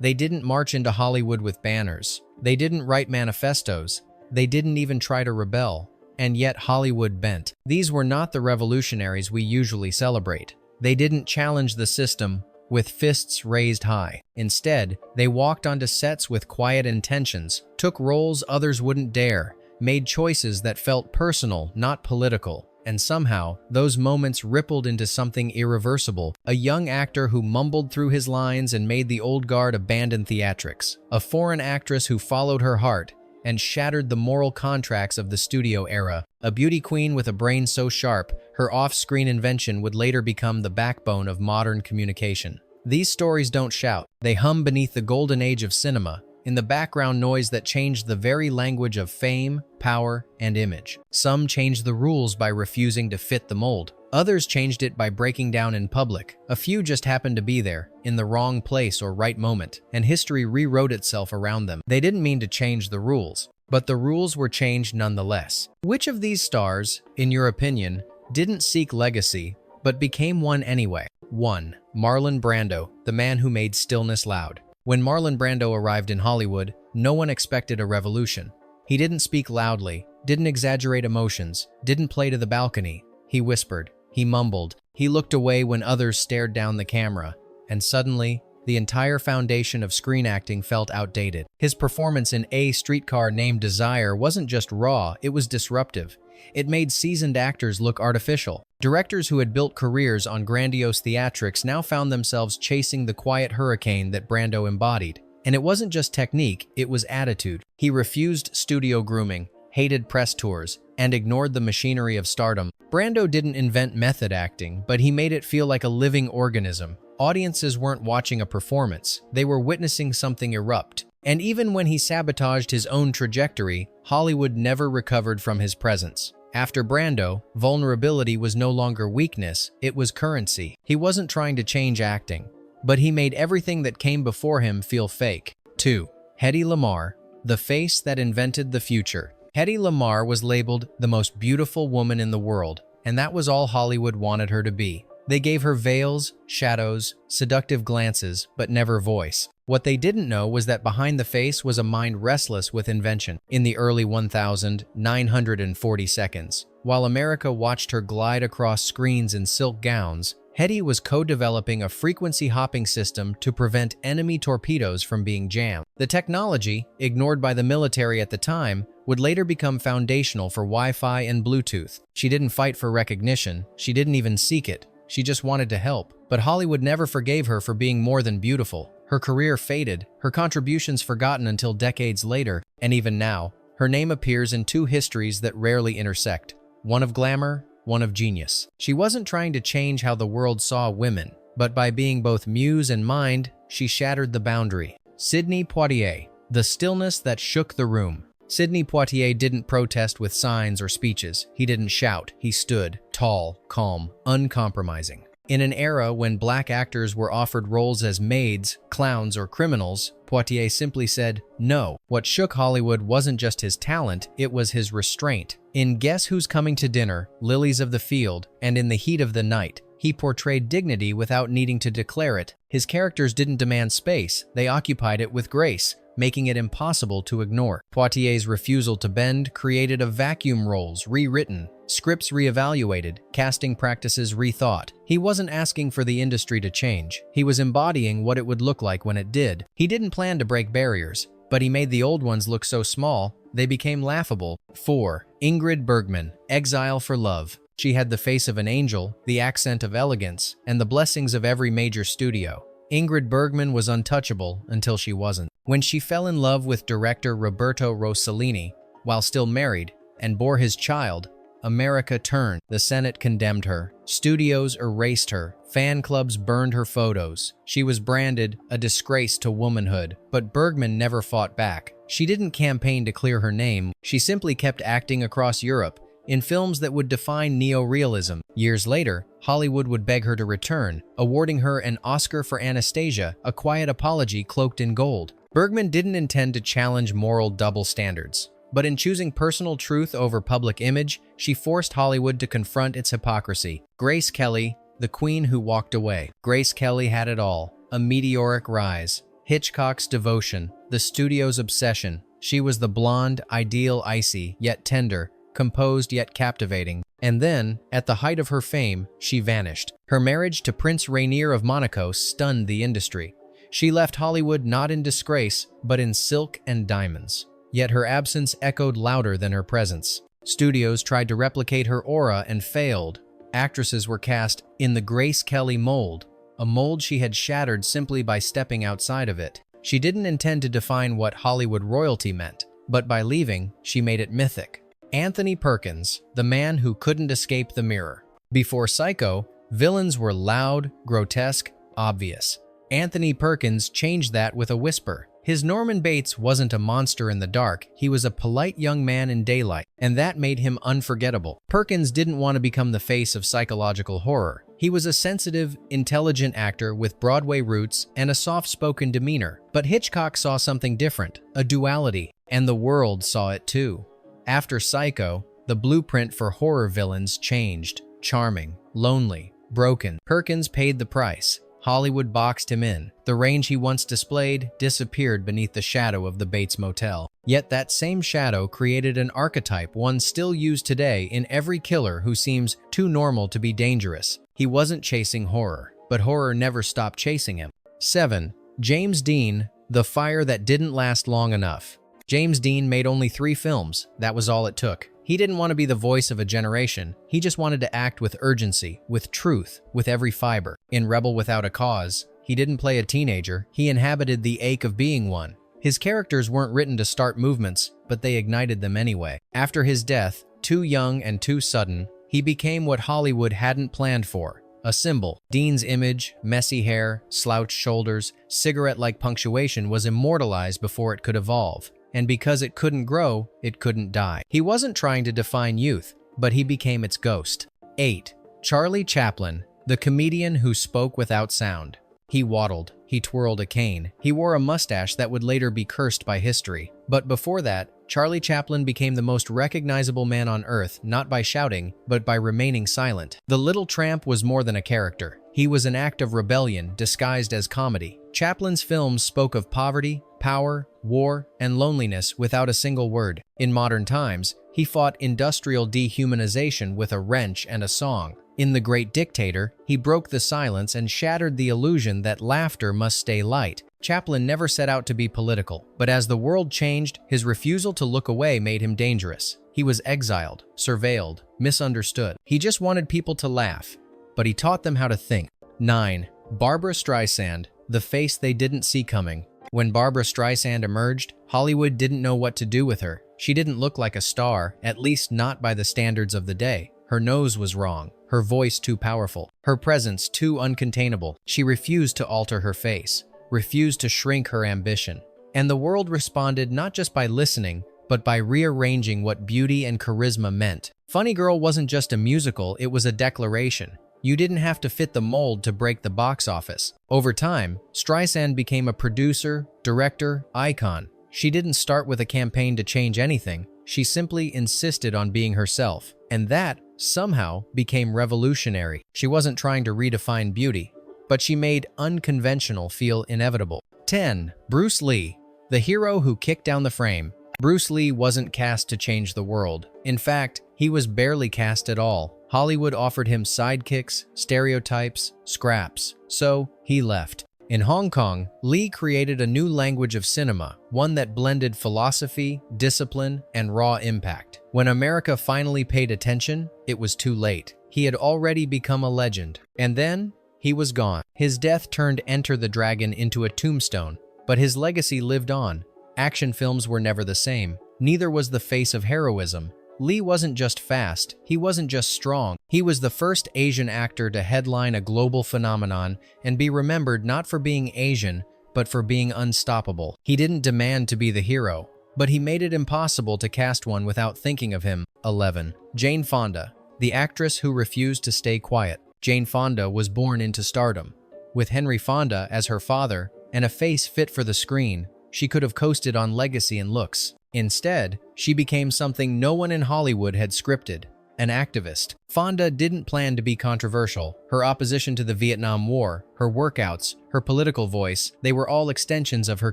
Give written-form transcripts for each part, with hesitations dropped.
They didn't march into Hollywood with banners. They didn't write manifestos. They didn't even try to rebel. And yet Hollywood bent. These were not the revolutionaries we usually celebrate. They didn't challenge the system with fists raised high. Instead, they walked onto sets with quiet intentions, took roles others wouldn't dare, made choices that felt personal, not political. And somehow, those moments rippled into something irreversible. A young actor who mumbled through his lines and made the old guard abandon theatrics. A foreign actress who followed her heart and shattered the moral contracts of the studio era. A beauty queen with a brain so sharp, her off-screen invention would later become the backbone of modern communication. These stories don't shout. They hum beneath the golden age of cinema, in the background noise that changed the very language of fame, power, and image. Some changed the rules by refusing to fit the mold. Others changed it by breaking down in public. A few just happened to be there, in the wrong place or right moment, and history rewrote itself around them. They didn't mean to change the rules, but the rules were changed nonetheless. Which of these stars, in your opinion, didn't seek legacy, but became one anyway? 1. Marlon Brando, the man who made stillness loud. When Marlon Brando arrived in Hollywood, no one expected a revolution. He didn't speak loudly, didn't exaggerate emotions, didn't play to the balcony. He whispered, he mumbled, he looked away when others stared down the camera, and suddenly, the entire foundation of screen acting felt outdated. His performance in A Streetcar Named Desire wasn't just raw, it was disruptive. It made seasoned actors look artificial. Directors who had built careers on grandiose theatrics now found themselves chasing the quiet hurricane that Brando embodied. And it wasn't just technique, it was attitude. He refused studio grooming, hated press tours, and ignored the machinery of stardom. Brando didn't invent method acting, but he made it feel like a living organism. Audiences weren't watching a performance, they were witnessing something erupt. And even when he sabotaged his own trajectory, Hollywood never recovered from his presence. After Brando, vulnerability was no longer weakness, it was currency. He wasn't trying to change acting, but he made everything that came before him feel fake. 2. Hedy Lamarr, the face that invented the future. Hedy Lamarr was labeled the most beautiful woman in the world, and that was all Hollywood wanted her to be. They gave her veils, shadows, seductive glances, but never voice. What they didn't know was that behind the face was a mind restless with invention. In the early 1940 seconds, while America watched her glide across screens in silk gowns, Hedy was co-developing a frequency-hopping system to prevent enemy torpedoes from being jammed. The technology, ignored by the military at the time, would later become foundational for Wi-Fi and Bluetooth. She didn't fight for recognition, she didn't even seek it. She just wanted to help. But Hollywood never forgave her for being more than beautiful. Her career faded, her contributions forgotten until decades later, and even now, her name appears in two histories that rarely intersect. One of glamour, one of genius. She wasn't trying to change how the world saw women, but by being both muse and mind, she shattered the boundary. Sidney Poitier, the stillness that shook the room. Sidney Poitier didn't protest with signs or speeches. He didn't shout. He stood, tall, calm, uncompromising. In an era when black actors were offered roles as maids, clowns, or criminals, Poitier simply said, no. What shook Hollywood wasn't just his talent, it was his restraint. In Guess Who's Coming to Dinner, Lilies of the Field, and In the Heat of the Night, he portrayed dignity without needing to declare it. His characters didn't demand space, they occupied it with grace, making it impossible to ignore. Poitier's refusal to bend created a vacuum, roles rewritten, scripts reevaluated, casting practices rethought. He wasn't asking for the industry to change. He was embodying what it would look like when it did. He didn't plan to break barriers, but he made the old ones look so small, they became laughable. 4. Ingrid Bergman, Exile for Love. She had the face of an angel, the accent of elegance, and the blessings of every major studio. Ingrid Bergman was untouchable until she wasn't. When she fell in love with director Roberto Rossellini, while still married, and bore his child, America turned. The Senate condemned her. Studios erased her. Fan clubs burned her photos. She was branded a disgrace to womanhood. But Bergman never fought back. She didn't campaign to clear her name. She simply kept acting across Europe, in films that would define neo-realism. Years later, Hollywood would beg her to return, awarding her an Oscar for Anastasia, a quiet apology cloaked in gold. Bergman didn't intend to challenge moral double standards, but in choosing personal truth over public image, she forced Hollywood to confront its hypocrisy. Grace Kelly, the queen who walked away. Grace Kelly had it all: a meteoric rise, Hitchcock's devotion, the studio's obsession. She was the blonde, ideal, icy, yet tender, composed yet captivating. And then, at the height of her fame, she vanished. Her marriage to Prince Rainier of Monaco stunned the industry. She left Hollywood not in disgrace, but in silk and diamonds. Yet her absence echoed louder than her presence. Studios tried to replicate her aura and failed. Actresses were cast in the Grace Kelly mold, a mold she had shattered simply by stepping outside of it. She didn't intend to define what Hollywood royalty meant, but by leaving, she made it mythic. Anthony Perkins, the man who couldn't escape the mirror. Before Psycho, villains were loud, grotesque, obvious. Anthony Perkins changed that with a whisper. His Norman Bates wasn't a monster in the dark, he was a polite young man in daylight, and that made him unforgettable. Perkins didn't want to become the face of psychological horror. He was a sensitive, intelligent actor with Broadway roots and a soft-spoken demeanor. But Hitchcock saw something different, a duality, and the world saw it too. After Psycho, the blueprint for horror villains changed. Charming, lonely, broken. Perkins paid the price. Hollywood boxed him in. The range he once displayed disappeared beneath the shadow of the Bates Motel. Yet that same shadow created an archetype, one still used today in every killer who seems too normal to be dangerous. He wasn't chasing horror, but horror never stopped chasing him. 7. James Dean, the fire that didn't last long enough. James Dean made only 3 films. That was all it took. He didn't want to be the voice of a generation. He just wanted to act with urgency, with truth, with every fiber. In Rebel Without a Cause, he didn't play a teenager. He inhabited the ache of being one. His characters weren't written to start movements, but they ignited them anyway. After his death, too young and too sudden, he became what Hollywood hadn't planned for. A symbol. Dean's image, messy hair, slouched shoulders, cigarette-like punctuation was immortalized before it could evolve. And because it couldn't grow, it couldn't die. He wasn't trying to define youth, but he became its ghost. 8. Charlie Chaplin, the comedian who spoke without sound. He waddled, he twirled a cane, he wore a mustache that would later be cursed by history. But before that, Charlie Chaplin became the most recognizable man on earth, not by shouting, but by remaining silent. The Little Tramp was more than a character. He was an act of rebellion disguised as comedy. Chaplin's films spoke of poverty, power, war, and loneliness without a single word. In modern times, he fought industrial dehumanization with a wrench and a song. In The Great Dictator, he broke the silence and shattered the illusion that laughter must stay light. Chaplin never set out to be political, but as the world changed, his refusal to look away made him dangerous. He was exiled, surveilled, misunderstood. He just wanted people to laugh, but he taught them how to think. 9. Barbra Streisand, the face they didn't see coming. When Barbra Streisand emerged, Hollywood didn't know what to do with her. She didn't look like a star, at least not by the standards of the day. Her nose was wrong, her voice too powerful, her presence too uncontainable. She refused to alter her face, refused to shrink her ambition. And the world responded not just by listening, but by rearranging what beauty and charisma meant. Funny Girl wasn't just a musical, it was a declaration. You didn't have to fit the mold to break the box office. Over time, Streisand became a producer, director, icon. She didn't start with a campaign to change anything. She simply insisted on being herself. And that, somehow, became revolutionary. She wasn't trying to redefine beauty, but she made unconventional feel inevitable. 10. Bruce Lee, the hero who kicked down the frame. Bruce Lee wasn't cast to change the world. In fact, he was barely cast at all. Hollywood offered him sidekicks, stereotypes, scraps, so he left. In Hong Kong, Lee created a new language of cinema, one that blended philosophy, discipline, and raw impact. When America finally paid attention, it was too late. He had already become a legend. And then, he was gone. His death turned Enter the Dragon into a tombstone, but his legacy lived on. Action films were never the same. Neither was the face of heroism. Lee wasn't just fast, he wasn't just strong. He was the first Asian actor to headline a global phenomenon and be remembered not for being Asian, but for being unstoppable. He didn't demand to be the hero, but he made it impossible to cast one without thinking of him. 11. Jane Fonda, the actress who refused to stay quiet. Jane Fonda was born into stardom. With Henry Fonda as her father and a face fit for the screen, she could have coasted on legacy and looks. Instead, she became something no one in Hollywood had scripted, an activist. Fonda didn't plan to be controversial. Her opposition to the Vietnam War, her workouts, her political voice, they were all extensions of her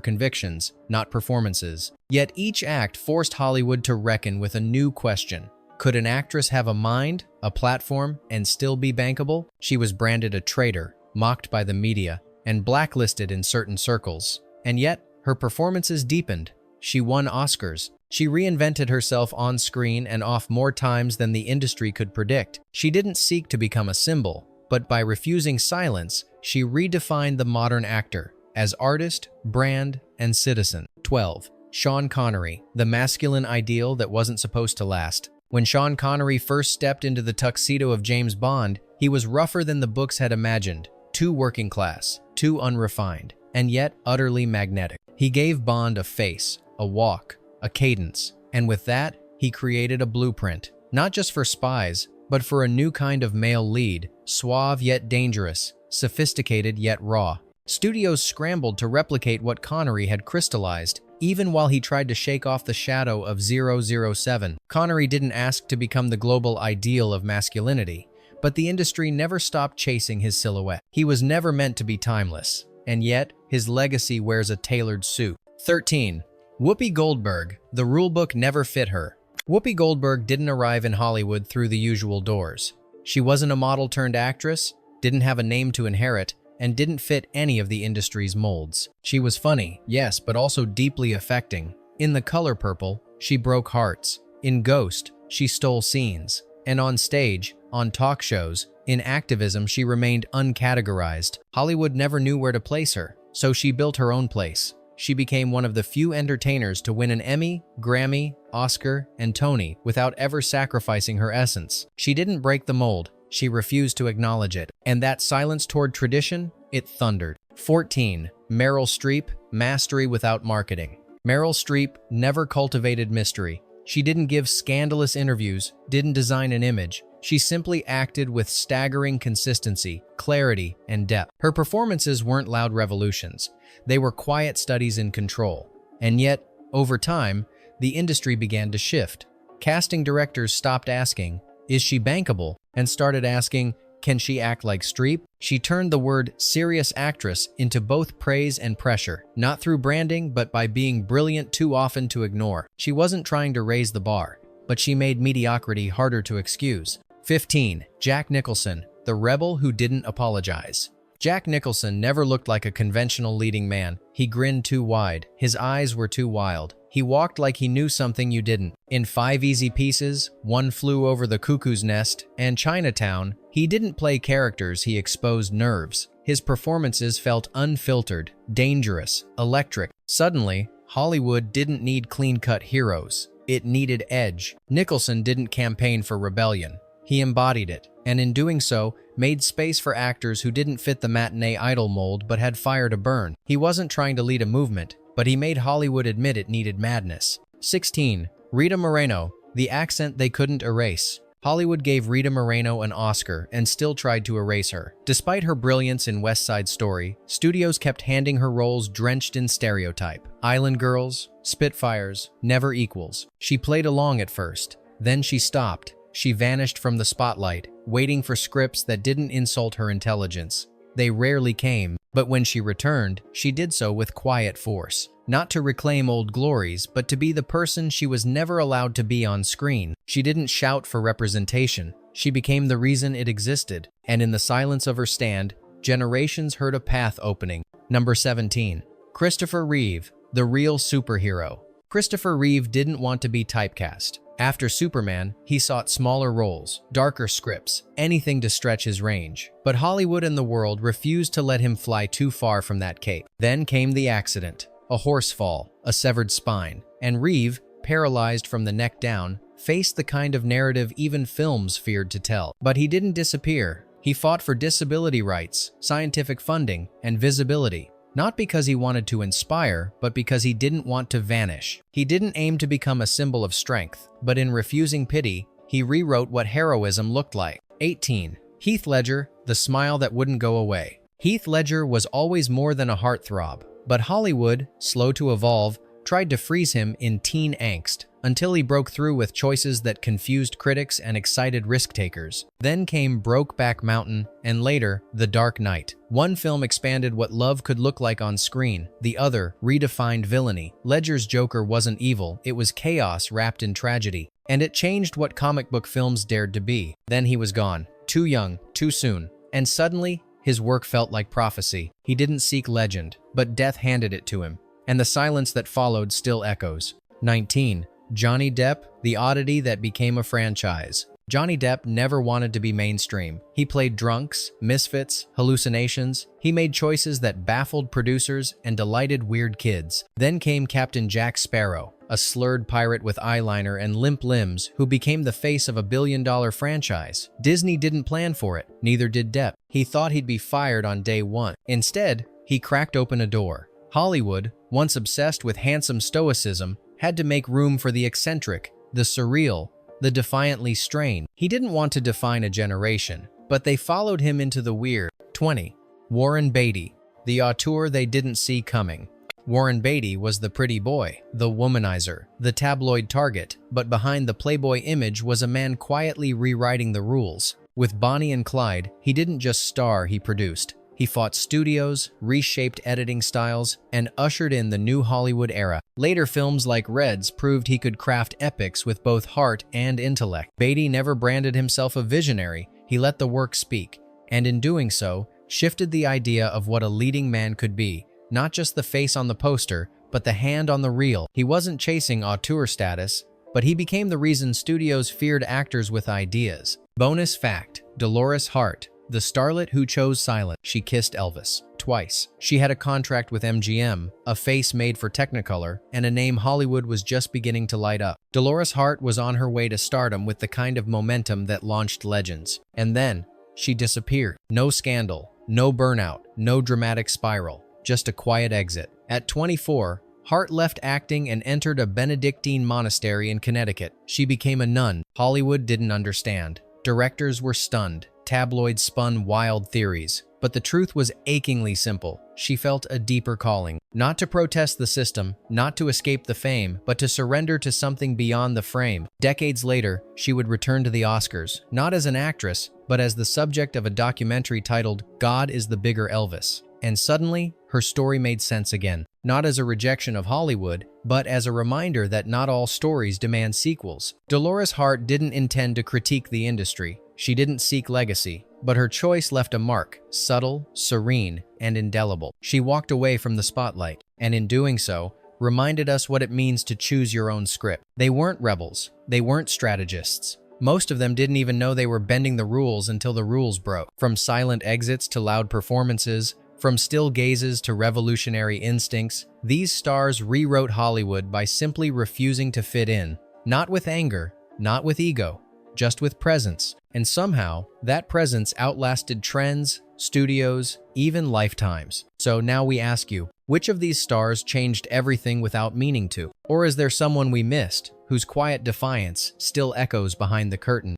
convictions, not performances. Yet each act forced Hollywood to reckon with a new question. Could an actress have a mind, a platform, and still be bankable? She was branded a traitor, mocked by the media, and blacklisted in certain circles. And yet, her performances deepened. She won Oscars. She reinvented herself on screen and off more times than the industry could predict. She didn't seek to become a symbol, but by refusing silence, she redefined the modern actor as artist, brand, and citizen. 12. Sean Connery, the masculine ideal that wasn't supposed to last. When Sean Connery first stepped into the tuxedo of James Bond, he was rougher than the books had imagined, too working class, too unrefined, and yet utterly magnetic. He gave Bond a face, a walk, a cadence, and with that, he created a blueprint, not just for spies, but for a new kind of male lead, suave yet dangerous, sophisticated yet raw. Studios scrambled to replicate what Connery had crystallized, even while he tried to shake off the shadow of 007. Connery didn't ask to become the global ideal of masculinity, but the industry never stopped chasing his silhouette. He was never meant to be timeless, and yet his legacy wears a tailored suit. 13. Whoopi Goldberg, the rulebook never fit her. Whoopi Goldberg didn't arrive in Hollywood through the usual doors. She wasn't a model-turned-actress, didn't have a name to inherit, and didn't fit any of the industry's molds. She was funny, yes, but also deeply affecting. In The Color Purple, she broke hearts. In Ghost, she stole scenes. And on stage, on talk shows, in activism, she remained uncategorized. Hollywood never knew where to place her, so she built her own place. She became one of the few entertainers to win an Emmy, Grammy, Oscar, and Tony without ever sacrificing her essence. She didn't break the mold. She refused to acknowledge it. And that silence toward tradition, it thundered. 14. Meryl Streep, mastery without marketing. Meryl Streep never cultivated mystery. She didn't give scandalous interviews, didn't design an image. She simply acted with staggering consistency, clarity, and depth. Her performances weren't loud revolutions. They were quiet studies in control. And yet, over time, the industry began to shift. Casting directors stopped asking, "Is she bankable?" and started asking, "Can she act like Streep?" She turned the word serious actress into both praise and pressure, not through branding, but by being brilliant too often to ignore. She wasn't trying to raise the bar, but she made mediocrity harder to excuse. 15. Jack Nicholson, the rebel who didn't apologize. Jack Nicholson never looked like a conventional leading man. He grinned too wide. His eyes were too wild. He walked like he knew something you didn't. In 5 Easy Pieces, One Flew Over the Cuckoo's Nest, and Chinatown, he didn't play characters, he exposed nerves. His performances felt unfiltered, dangerous, electric. Suddenly, Hollywood didn't need clean-cut heroes. It needed edge. Nicholson didn't campaign for rebellion. He embodied it, and in doing so, made space for actors who didn't fit the matinee idol mold but had fire to burn. He wasn't trying to lead a movement, but he made Hollywood admit it needed madness. 16. Rita Moreno, the accent they couldn't erase. Hollywood gave Rita Moreno an Oscar and still tried to erase her. Despite her brilliance in West Side Story, studios kept handing her roles drenched in stereotype. Island Girls, Spitfires, Never Equals. She played along at first, then she stopped. She vanished from the spotlight, waiting for scripts that didn't insult her intelligence. They rarely came, but when she returned, she did so with quiet force. Not to reclaim old glories, but to be the person she was never allowed to be on screen. She didn't shout for representation. She became the reason it existed, and in the silence of her stand, generations heard a path opening. Number 17. Christopher Reeve, the real superhero. Christopher Reeve didn't want to be typecast. After Superman, he sought smaller roles, darker scripts, anything to stretch his range. But Hollywood and the world refused to let him fly too far from that cape. Then came the accident, a horse fall, a severed spine, and Reeve, paralyzed from the neck down, faced the kind of narrative even films feared to tell. But he didn't disappear. He fought for disability rights, scientific funding, and visibility. Not because he wanted to inspire, but because he didn't want to vanish. He didn't aim to become a symbol of strength, but in refusing pity, he rewrote what heroism looked like. 18. Heath Ledger, the smile that wouldn't go away. Heath Ledger was always more than a heartthrob, but Hollywood, slow to evolve, tried to freeze him in teen angst. until he broke through with choices that confused critics and excited risk-takers. Then came Brokeback Mountain, and later, The Dark Knight. One film expanded what love could look like on screen, the other redefined villainy. Ledger's Joker wasn't evil, it was chaos wrapped in tragedy. And it changed what comic book films dared to be. Then he was gone. Too young, too soon. And suddenly, his work felt like prophecy. He didn't seek legend, but death handed it to him. And the silence that followed still echoes. 19. Johnny Depp, the oddity that became a franchise. Johnny Depp never wanted to be mainstream. He played drunks, misfits, hallucinations. He made choices that baffled producers and delighted weird kids. Then came Captain Jack Sparrow, a slurred pirate with eyeliner and limp limbs who became the face of a billion-dollar franchise. Disney didn't plan for it, neither did Depp. He thought he'd be fired on day one. Instead, he cracked open a door. Hollywood, once obsessed with handsome stoicism, had to make room for the eccentric, the surreal, the defiantly strange. He didn't want to define a generation, but they followed him into the weird. 20. Warren Beatty, the auteur they didn't see coming. Warren Beatty was the pretty boy, the womanizer, the tabloid target, but behind the Playboy image was a man quietly rewriting the rules. With Bonnie and Clyde, he didn't just star, he produced. He fought studios, reshaped editing styles, and ushered in the new Hollywood era. Later films like Reds proved he could craft epics with both heart and intellect. Beatty never branded himself a visionary, he let the work speak, and in doing so, shifted the idea of what a leading man could be, not just the face on the poster, but the hand on the reel. He wasn't chasing auteur status, but he became the reason studios feared actors with ideas. Bonus fact, Dolores Hart, the starlet who chose silence. She kissed Elvis twice. She had a contract with MGM, a face made for Technicolor, and a name Hollywood was just beginning to light up. Dolores Hart was on her way to stardom with the kind of momentum that launched legends. And then, she disappeared. No scandal, no burnout, no dramatic spiral, just a quiet exit. At 24, Hart left acting and entered a Benedictine monastery in Connecticut. She became a nun. Hollywood didn't understand. Directors were stunned. Tabloids spun wild theories. But the truth was achingly simple. She felt a deeper calling. Not to protest the system, not to escape the fame, but to surrender to something beyond the frame. Decades later, she would return to the Oscars, not as an actress, but as the subject of a documentary titled God is the Bigger Elvis. And suddenly, her story made sense again. Not as a rejection of Hollywood, but as a reminder that not all stories demand sequels. Dolores Hart didn't intend to critique the industry. She didn't seek legacy, but her choice left a mark, subtle, serene, and indelible. She walked away from the spotlight, and in doing so, reminded us what it means to choose your own script. They weren't rebels. They weren't strategists. Most of them didn't even know they were bending the rules until the rules broke. From silent exits to loud performances, from still gazes to revolutionary instincts, these stars rewrote Hollywood by simply refusing to fit in. Not with anger, not with ego, just with presence. And somehow, that presence outlasted trends, studios, even lifetimes. So now we ask you, which of these stars changed everything without meaning to? Or is there someone we missed, whose quiet defiance still echoes behind the curtain?